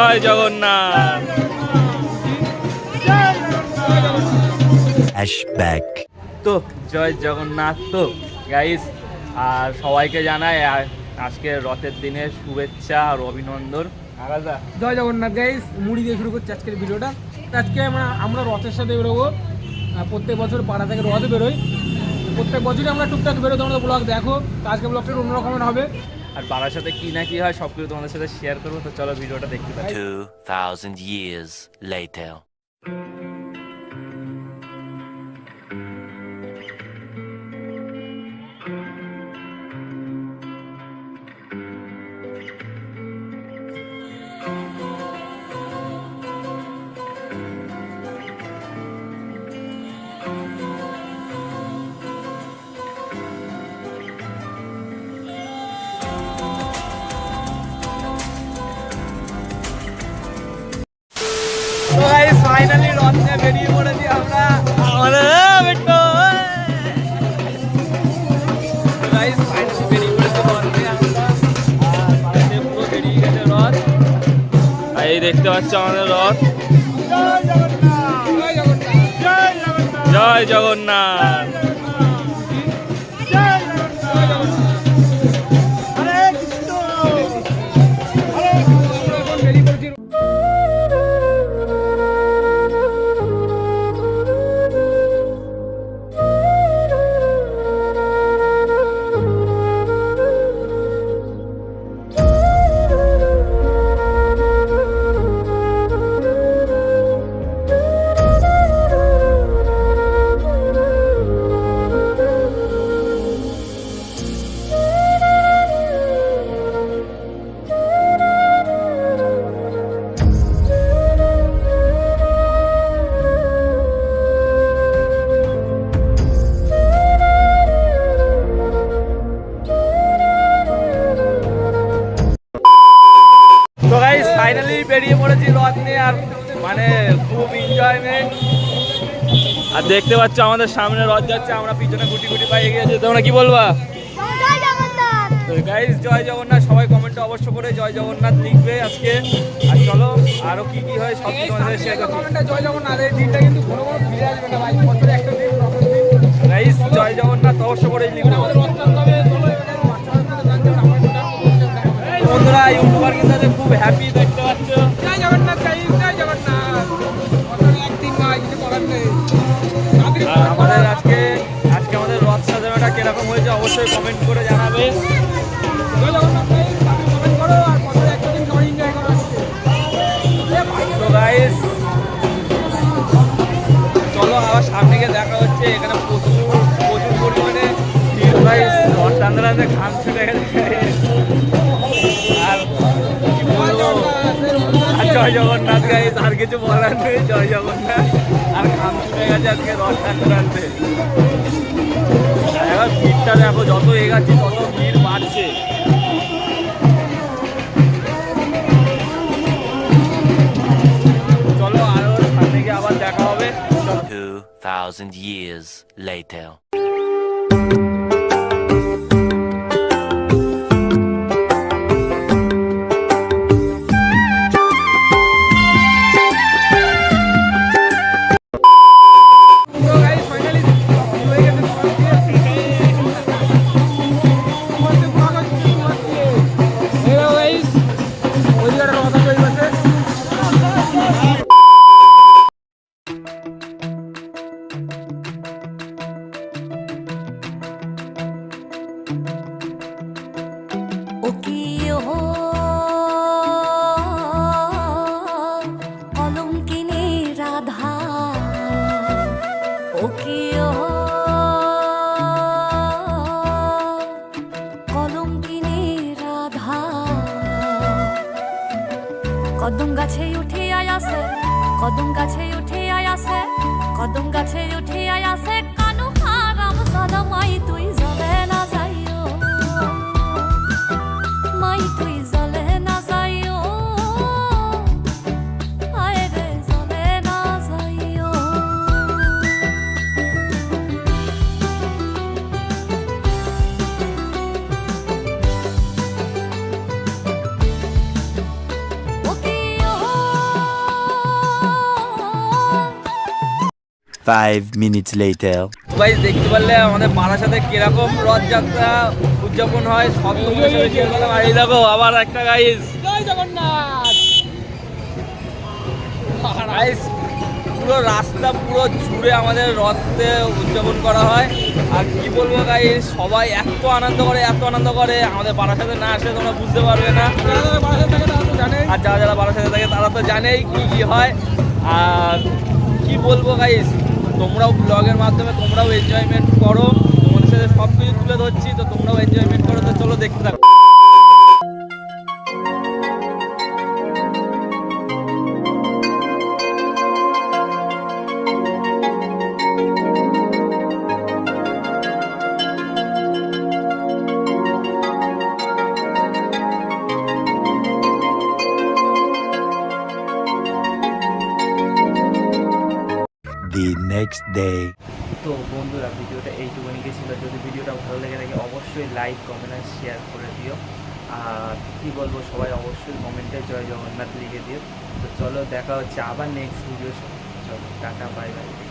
জয় জগন্নাথ। তো জয় জগন্নাথ। তো গাইস আর সবাইকে জানাই আজকে রথের দিনে শুভেচ্ছা আর অভিনন্দন। জয় জগন্নাথ গাইস, মুড়ি দিয়ে শুরু করছি আজকের ভিডিওটা। আজকে আমরা রথের সাথে বেরোবো। প্রত্যেক বছর পাড়া থেকে রথ বেরোই, প্রত্যেক বছরই আমরা টুকটাক বেরোই, তোমাদের ব্লগ দেখো। তো আজকে ব্লগটা অন্য রকমের হবে, আর পাড়ার সাথে কি না কি হয় সব কিছু তোমাদের সাথে শেয়ার করবো। তো চলো ভিডিওটা দেখতে পাই। 2000 years later. তো গাইস ফাইনালি রথ নিয়ে বেরিয়ে পড়েছি আমরা। আমাদের বেটো গাইস ফাইনালি বেরিয়ে পড়েছি রথ নিয়ে আমরা। আর পাশে পুরো বেরিয়ে গেছে রথ। আর এই দেখতে পাচ্ছ আমাদের রথ। জয় জগন্নাথ। তো গাইস ফাইনালি বেরিয়ে পড়েছি রথ নিয়ে। আর মানে খুব এনজয়মেন্ট। আর দেখতে পাচ্ছ আমাদের সামনে রথ যাচ্ছে, আমরা পিছনে গুটি গুটি পাই গিয়েছি। তোমরা কি বলবা? তো গাইস জয় জগন্নাথ। সবাই কমেন্টে অবশ্য করে জয় জগন্নাথ লিখবে আজকে। আর চলো আরো কি কি হয় সব কিছু তোমাদের শেয়ার করছি। জয় জগন্নাথ। এই দিনটা কিন্তু কোনো কোনো ফিরে আসবে না ভাই, বছরে একটা দিন রথের দিন। গাইস জয় জগন্নাথ অবশ্য করে লিখবে। বন্ধুরা ইউটিউবার কিন্তু খুব হ্যাপি দেখতে পাচ্ছ। জয় জগন্নাথ গাইস, জয় জগন্নাথ। একদিন নয়, কিছু করার নেই। আর আমাদের আজকে আমাদের রথ সাজানোটা কিরকম হয়েছে অবশ্যই কমেন্ট করে জানাবে। জয় জগন্নাথ গাইস, কমেন্ট করো আর বছরে একটা দিন সবাই এনজয় করো আজকে। তো গাইস চলো আবার সামনে গিয়ে দেখা হচ্ছে। এখানে প্রচুর পরিমাণে গাইস রথ টানতে টানতে ঘাম ছুটে গেছে। আর কি বলবো, আর জয় জগন্নাথ গাইস। আর কিছু বলার নেই, জয় জগন্নাথ। আর ঘাম ছুটে গেছে আজকে রথ টানতে টানতে। এবার ভিড়টা দেখো, যত এগাচ্ছি তত ভিড় বাড়ছে। চলো আরো সামনে গিয়ে আবার দেখা হবে। 2000 years later. কদম গাছে উঠে আয়াসে, কদম গাছে উঠে আয়াসে, কদম গাছে উঠে আয়াসে, কানু হারাম সাদা মাই তুই জলে না যাইও, মাই তুই জলে না যাইও, আয় রে জলে না যাইও। ও কি ও 5 minutes later. ভাই দেখতে পারলে আমাদের বারাসাতে কিরকম রথযাত্রা উদযাপন হয় সব তোমাদের সাথে শেয়ার করলাম। আর এই দেখো আবার একটা গাইস, জয় জগন্নাথ। গাইস পুরো রাস্তা পুরো জুড়ে আমাদের রথে উদযাপন করা হয়। আর কি বলবো গাইস, সবাই এত আনন্দ করে এত আনন্দ করে, আমাদের বারাসাতে না আসলে তোমরা বুঝতে পারবে না। যারা যারা বারাসাত থাকে তারা তো জানেই। আর যারা যারা বারাসাতে থাকে তারা তো জানেই কি কি হয়। আর কি বলবো গাইস, তোমরাও ব্লগের মাধ্যমে তোমরাও এনজয়মেন্ট করো, তোমাদের সাথে সব কিছু তুলে ধরছি, তো তোমরাও এনজয়মেন্ট করো। তো চলো দেখতে থাকো। The next day. তো বন্ধুরা ভিডিওটা এইটুকুনি ছিল। যদি ভিডিওটা ভালো লেগে থাকে অবশ্যই লাইক কমেন্ট আর শেয়ার করে দিও। আর কি বলবো, সবাই অবশ্যই কমেন্টে জয় জগন্নাথ লিখে দিও। তো চলো দেখা হচ্ছে আবার নেক্সট ভিডিও। চলো টাটা, বাই বাই।